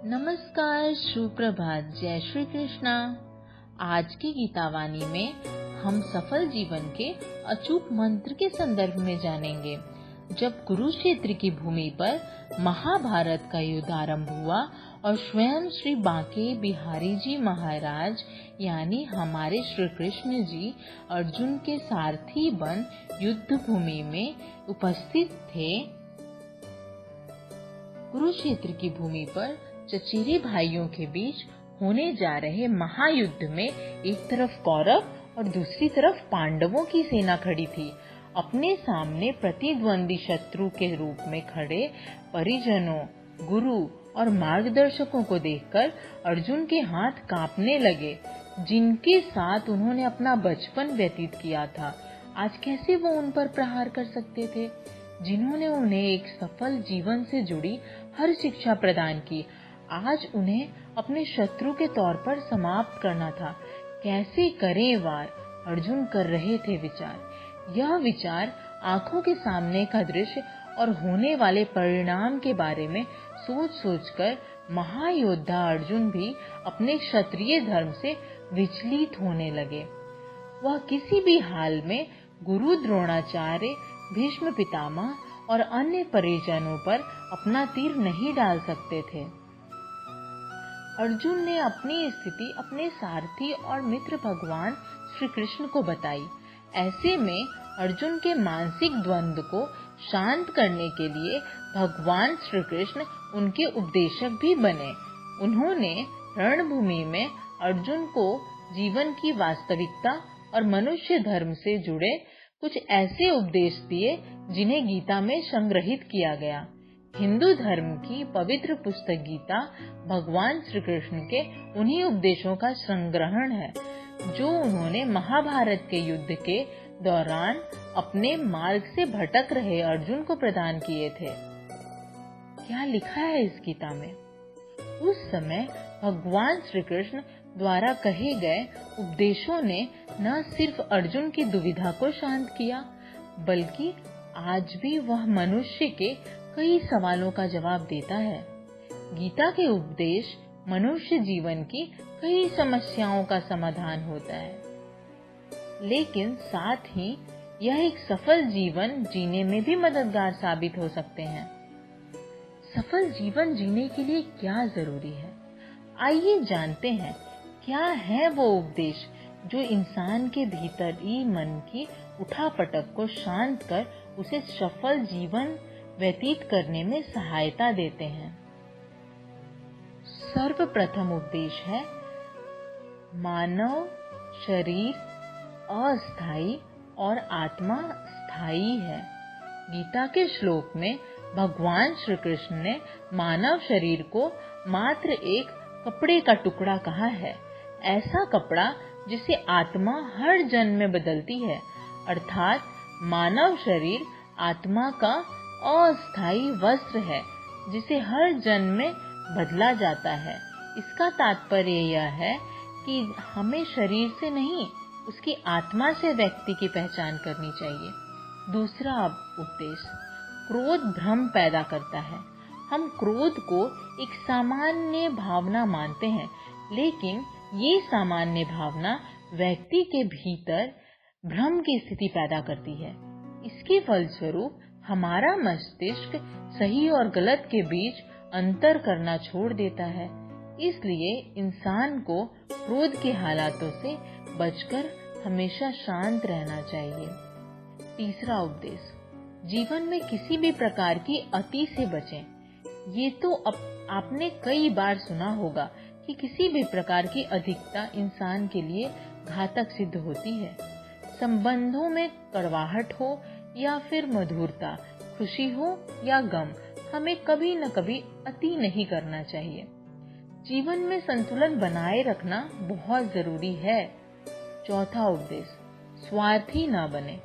नमस्कार, सुप्रभात, जय श्री कृष्णा। आज की गीतावाणी में हम सफल जीवन के अचूक मंत्र के संदर्भ में जानेंगे। जब कुरुक्षेत्र की भूमि पर महाभारत का युद्ध आरंभ हुआ और स्वयं श्री बांके बिहारी जी महाराज यानी हमारे श्री कृष्ण जी अर्जुन के सारथी बन युद्ध भूमि में उपस्थित थे। कुरुक्षेत्र की भूमि पर चचेरे भाइयों के बीच होने जा रहे महायुद्ध में एक तरफ कौरव और दूसरी तरफ पांडवों की सेना खड़ी थी। अपने सामने प्रतिद्वंदी शत्रु के रूप में खड़े परिजनों, गुरु और मार्गदर्शकों को देखकर अर्जुन के हाथ कांपने लगे, जिनके साथ उन्होंने अपना बचपन व्यतीत किया था। आज कैसे वो उन पर प्रहार कर सकते थे, जिन्होंने उन्हें एक सफल जीवन से जुड़ी हर शिक्षा प्रदान की। आज उन्हें अपने शत्रु के तौर पर समाप्त करना था। कैसे करें वार, अर्जुन कर रहे थे विचार। यह विचार आंखों के सामने का दृश्य और होने वाले परिणाम के बारे में सोच सोचकर महायोद्धा अर्जुन भी अपने क्षत्रिय धर्म से विचलित होने लगे। वह किसी भी हाल में गुरु द्रोणाचार्य, भीष्म पितामह और अन्य परिजनों पर अपना तीर नहीं डाल सकते थे। अर्जुन ने अपनी स्थिति अपने सारथी और मित्र भगवान श्री कृष्ण को बताई। ऐसे में अर्जुन के मानसिक द्वंद्व को शांत करने के लिए भगवान श्री कृष्ण उनके उपदेशक भी बने। उन्होंने रणभूमि में अर्जुन को जीवन की वास्तविकता और मनुष्य धर्म से जुड़े कुछ ऐसे उपदेश दिए जिन्हें गीता में संग्रहित किया गया। हिंदू धर्म की पवित्र पुस्तक गीता भगवान श्री कृष्ण के उन्हीं उपदेशों का संग्रहण है, जो उन्होंने महाभारत के युद्ध के दौरान अपने मार्ग से भटक रहे अर्जुन को प्रदान किए थे। क्या लिखा है इस गीता में? उस समय भगवान श्री कृष्ण द्वारा कहे गए उपदेशों ने न सिर्फ अर्जुन की दुविधा को शांत किया, बल्कि आज भी वह मनुष्य के कई सवालों का जवाब देता है। गीता के उपदेश मनुष्य जीवन की कई समस्याओं का समाधान होता है, लेकिन साथ ही यह एक सफल जीवन जीने में भी मददगार साबित हो सकते हैं। सफल जीवन जीने के लिए क्या जरूरी है? आइए जानते हैं क्या है वो उपदेश जो इंसान के भीतरी मन की उठापटक को शांत कर उसे सफल जीवन व्यतीत करने में सहायता देते हैं। सर्वप्रथम उपदेश है, मानव शरीर अस्थायी और आत्मा स्थायी है। गीता के श्लोक में भगवान श्री कृष्ण ने मानव शरीर को मात्र एक कपड़े का टुकड़ा कहा है, ऐसा कपड़ा जिसे आत्मा हर जन्म में बदलती है। अर्थात मानव शरीर आत्मा का अस्थायी वस्त्र है, जिसे हर जन्म में बदला जाता है। इसका तात्पर्य यह है कि हमें शरीर से नहीं, उसकी आत्मा से व्यक्ति की पहचान करनी चाहिए। दूसरा उपदेश, क्रोध भ्रम पैदा करता है। हम क्रोध को एक सामान्य भावना मानते हैं, लेकिन ये सामान्य भावना व्यक्ति के भीतर भ्रम की स्थिति पैदा करती है। इसके फलस्वरूप हमारा मस्तिष्क सही और गलत के बीच अंतर करना छोड़ देता है। इसलिए इंसान को क्रोध के हालातों से बचकर हमेशा शांत रहना चाहिए। तीसरा उपदेश, जीवन में किसी भी प्रकार की अति से बचें। ये तो आपने कई बार सुना होगा कि किसी भी प्रकार की अधिकता इंसान के लिए घातक सिद्ध होती है। संबंधों में कड़वाहट हो या फिर मधुरता, खुशी हो या गम, हमें कभी न कभी अति नहीं करना चाहिए। जीवन में संतुलन बनाए रखना बहुत जरूरी है। चौथा उपदेश, स्वार्थी न बने।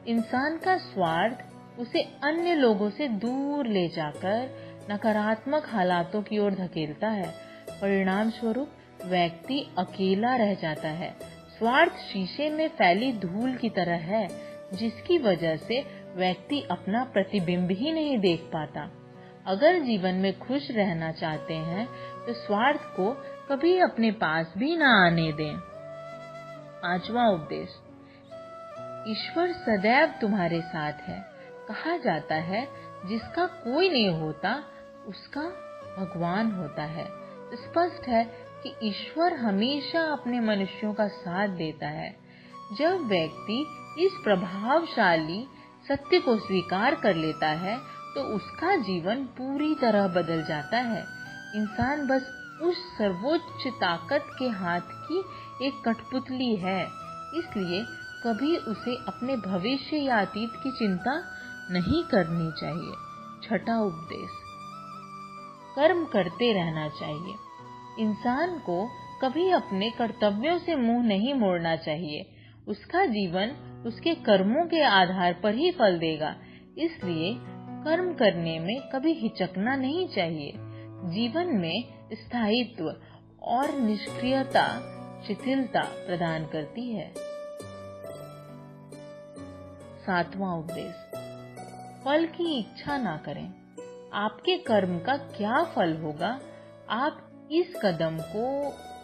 इंसान का स्वार्थ उसे अन्य लोगों से दूर ले जाकर नकारात्मक हालातों की ओर धकेलता है। परिणाम स्वरूप व्यक्ति अकेला रह जाता है। स्वार्थ शीशे में फैली धूल की तरह है, जिसकी वजह से व्यक्ति अपना प्रतिबिंब ही नहीं देख पाता। अगर जीवन में खुश रहना चाहते हैं तो स्वार्थ को कभी अपने पास भी ना आने दें। 5वां उपदेश, ईश्वर सदैव तुम्हारे साथ है। कहा जाता है जिसका कोई नहीं होता उसका भगवान होता है। स्पष्ट है कि ईश्वर हमेशा अपने मनुष्यों का साथ देता है। जब व्यक्ति इस प्रभावशाली सत्य को स्वीकार कर लेता है तो उसका जीवन पूरी तरह बदल जाता है। इंसान बस उस सर्वोच्च ताकत के हाथ की एक कठपुतली है, इसलिए कभी उसे अपने भविष्य या अतीत की चिंता नहीं करनी चाहिए। 6वां उपदेश, कर्म करते रहना चाहिए। इंसान को कभी अपने कर्तव्यों से मुंह नहीं मोड़ना चाहिए। उसका जीवन उसके कर्मों के आधार पर ही फल देगा, इसलिए कर्म करने में कभी हिचकना नहीं चाहिए। जीवन में स्थायित्व और निष्क्रियता शिथिलता प्रदान करती है। 7वां उपदेश, फल की इच्छा ना करें। आपके कर्म का क्या फल होगा, आप इस कदम को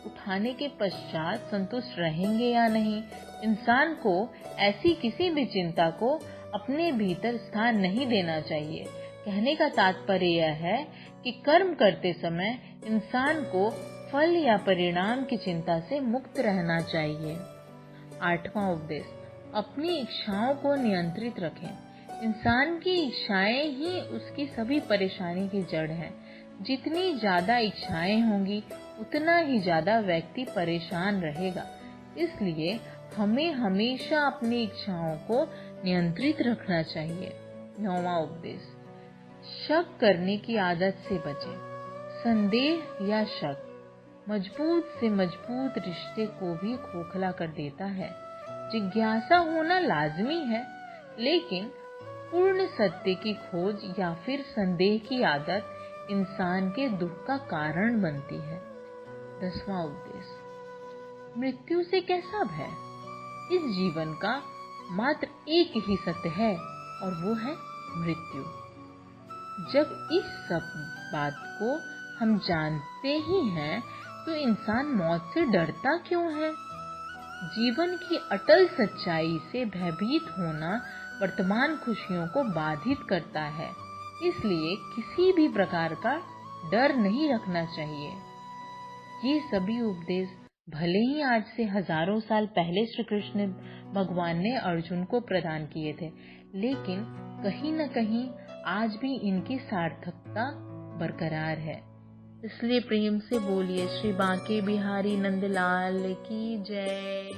उठाने के पश्चात संतुष्ट रहेंगे या नहीं। इंसान को ऐसी किसी भी चिंता को अपने भीतर स्थान नहीं देना चाहिए। कहने का तात्पर्य यह है कि कर्म करते समय इंसान को फल या परिणाम की चिंता से मुक्त रहना चाहिए। 8वां उपदेश, अपनी इच्छाओं को नियंत्रित रखें। इंसान की इच्छाएं ही उसकी सभी परेशानी की जड़ है। जितनी ज्यादा इच्छाएं होंगी उतना ही ज्यादा व्यक्ति परेशान रहेगा। इसलिए हमें हमेशा अपनी इच्छाओं को नियंत्रित रखना चाहिए। 9वां उपदेश, शक करने की आदत से बचें। संदेह या शक मजबूत से मजबूत रिश्ते को भी खोखला कर देता है। जिज्ञासा होना लाजमी है, लेकिन पूर्ण सत्य की खोज या फिर संदेह की आदत इंसान के दुख का कारण बनती है। 10वां उपदेश, मृत्यु से कैसा भय। इस जीवन का मात्र एक ही सत्य है और वो है मृत्यु। जब इस सब बात को हम जानते ही हैं तो इंसान मौत से डरता क्यों है। जीवन की अटल सच्चाई से भयभीत होना वर्तमान खुशियों को बाधित करता है, इसलिए किसी भी प्रकार का डर नहीं रखना चाहिए। ये सभी उपदेश भले ही आज से हजारों साल पहले श्री कृष्ण भगवान ने अर्जुन को प्रदान किए थे, लेकिन कहीं न कहीं आज भी इनकी सार्थकता बरकरार है। इसलिए प्रेम से बोलिए श्री बांके बिहारी नंदलाल की जय।